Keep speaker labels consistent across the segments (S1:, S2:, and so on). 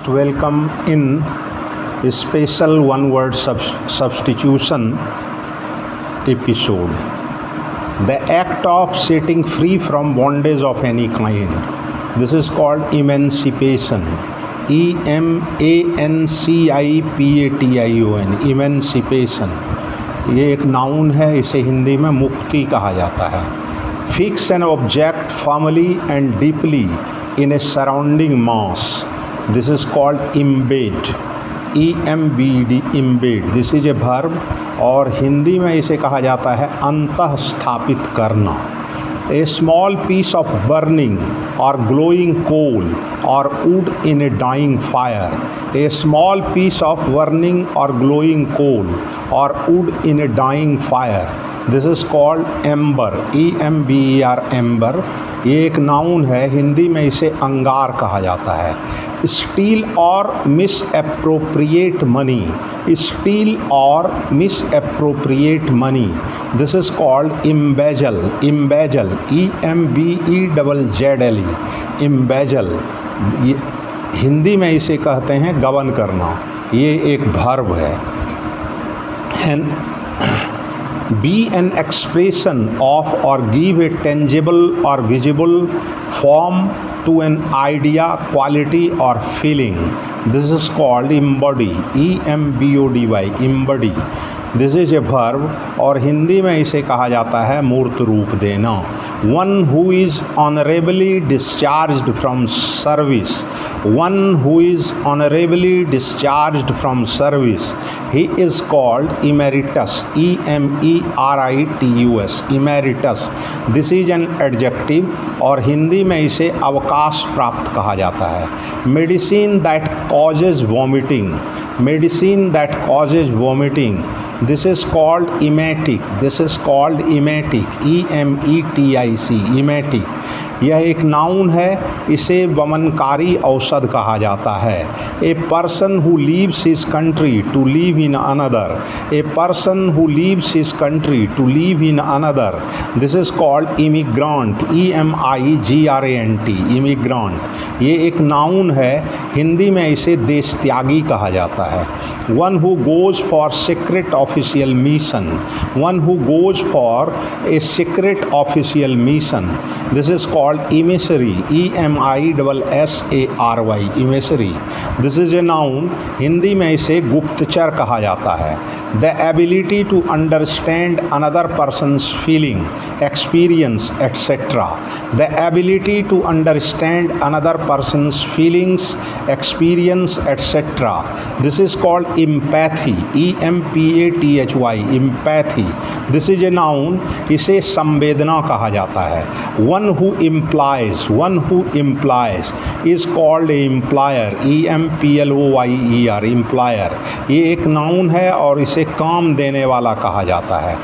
S1: Welcome in special one word substitution episode. The act of setting free from bondage of any kind. This is called emancipation. EMANCIPATION. Emancipation. ये एक noun है, इसे हिंदी में मुक्ति कहा जाता है. Fix an object firmly and deeply in a surrounding mass. This is called embed. EMBD, embed. This is a verb और हिंदी में इसे कहा जाता है अंतः स्थापित करना. A small piece of burning or glowing coal or wood in a dying fire. A small piece of burning or glowing coal or wood in a dying fire. This is called ember. EMBER, ember. ये एक noun है, हिंदी में इसे अंगार कहा जाता है. Steal or misappropriate money. Steal or misappropriate money. This is called embezzle. Embezzle. EMBEZZLE. Embezzle. Hindi में इसे कहते हैं गबन करना. ये एक वर्ब है. Be an expression of or give a tangible or visible form to an idea, quality or feeling. This is called embody. EMBODY. Embody. This is a verb और हिंदी में इसे कहा जाता है मूर्त रूप देना. One who is honorably discharged from service. One who is honorably discharged from service. He is called emeritus. EMERITUS. Emeritus. This is an adjective और हिंदी में इसे अवकाश प्राप्त कहा जाता है. Medicine that causes vomiting. Medicine that causes vomiting. This is called emetic. This is called emetic. EMETIC. Emetic. यह एक नाउन है, इसे वमनकारी औषध कहा जाता है. A person who leaves his country to live in another. A person who leaves his country to live in another. This is called immigrant. EMIGRANT. Immigrant. ये एक नाउन है, हिंदी में इसे देश त्यागी कहा जाता है. One who goes for secret official mission. One who goes for a secret official mission. This is called emissary. EMISSARY. Emissary. This is a noun. Hindi में इसे गुप्तचर कहा जाता है. The ability to understand another person's feeling, experience, etc. The ability to understand another person's feelings, experience, etc. This is called empathy. EMPATHY. Empathy. This is a noun. इसे संवेदना कहा जाता है. One who implies. One who implies is called a implier. EMPLOYER. Implier. ये एक noun है और इसे काम देने वाला कहा जाता है.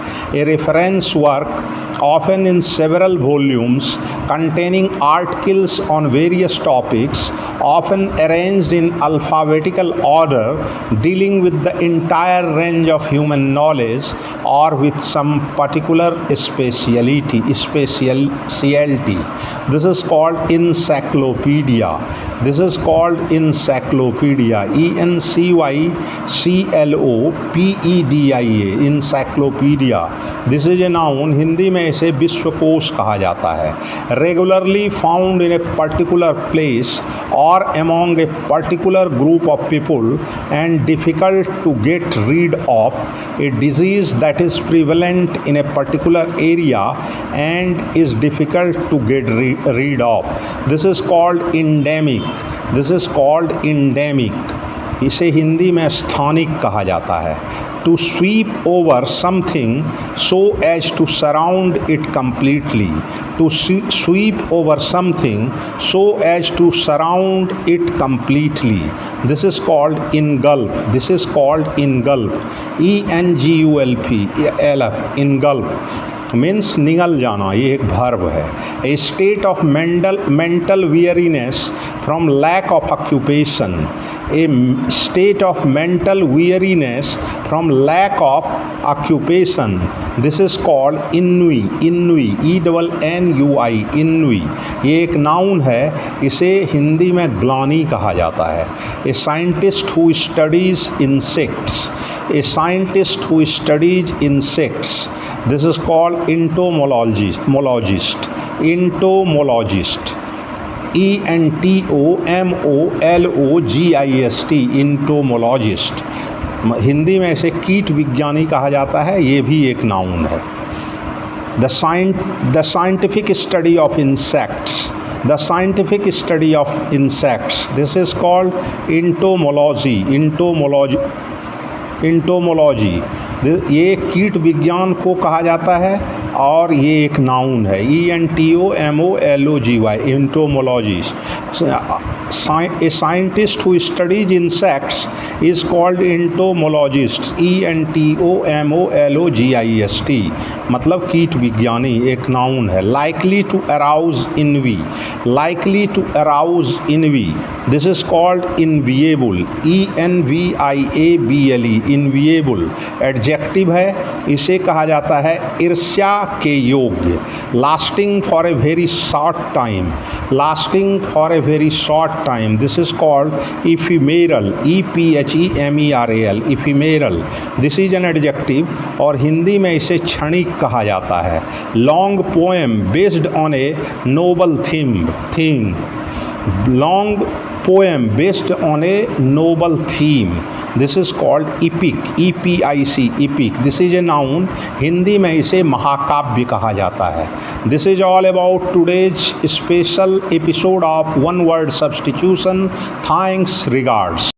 S1: A reference work often in several volumes containing articles on various topics, often arranged in alphabetical order, dealing with the entire range of human knowledge or with some particular specialty. This is called encyclopedia. This is called encyclopedia. ENCYCLOPEDIA. Encyclopedia. This is a noun. Hindi में इसे विश्वकोश कहा जाता है. Regularly found in a particular place or among a particular group of people and difficult to get rid of. A disease that is prevalent in a particular area and is difficult to get rid of. This is called endemic. This is called endemic. इसे हिंदी में स्थानिक कहा जाता है. To sweep over something so as to surround it completely. To sweep over something so as to surround it completely. This is called engulf. This is called engulf. ENGULF. Engulf. Means निगल जाना, ये एक verb है। A state of mental weariness from lack of occupation, a state of mental weariness from lack of occupation, this is called ennui, E-N-N-U-I, ennui। ये एक noun है, इसे हिंदी में ग्लानि कहा जाता है। A scientist who studies insects, a scientist who studies insects, this is called entomologist, ENTOMOLOGIST, entomologist. Hindi में इसे कीट विज्ञानी कहा जाता है, ये भी एक नाउन है। The scientific study of insects, the scientific study of insects, this is called entomology. ये कीट विज्ञान को कहा जाता है और ये एक नाउन है, ENTOMOLOGY, इंटोमोलॉजिस्ट। A scientist who studies insects is called entomologist, ENTOMOLOGIST, मतलब कीट विज्ञानी, एक नाउन है। Likely to arouse envy, likely to arouse envy, this is called enviable, ENVIABLE, enviable, adjective है, इसे कहा जाता है ईर्ष्या के योग्य। Lasting for a very short time, lasting for a very short time, this is called ephemeral, EPHEMERAL, ephemeral, this is an adjective और हिंदी में इसे क्षणिक कहा जाता है। Long poem based on a noble theme, long poem based on a noble theme, this is called epic, EPIC, epic, this is a noun, Hindi में इसे महाकाव्य कहा जाता है। This is all about today's special episode of one word substitution. Thanks, regards.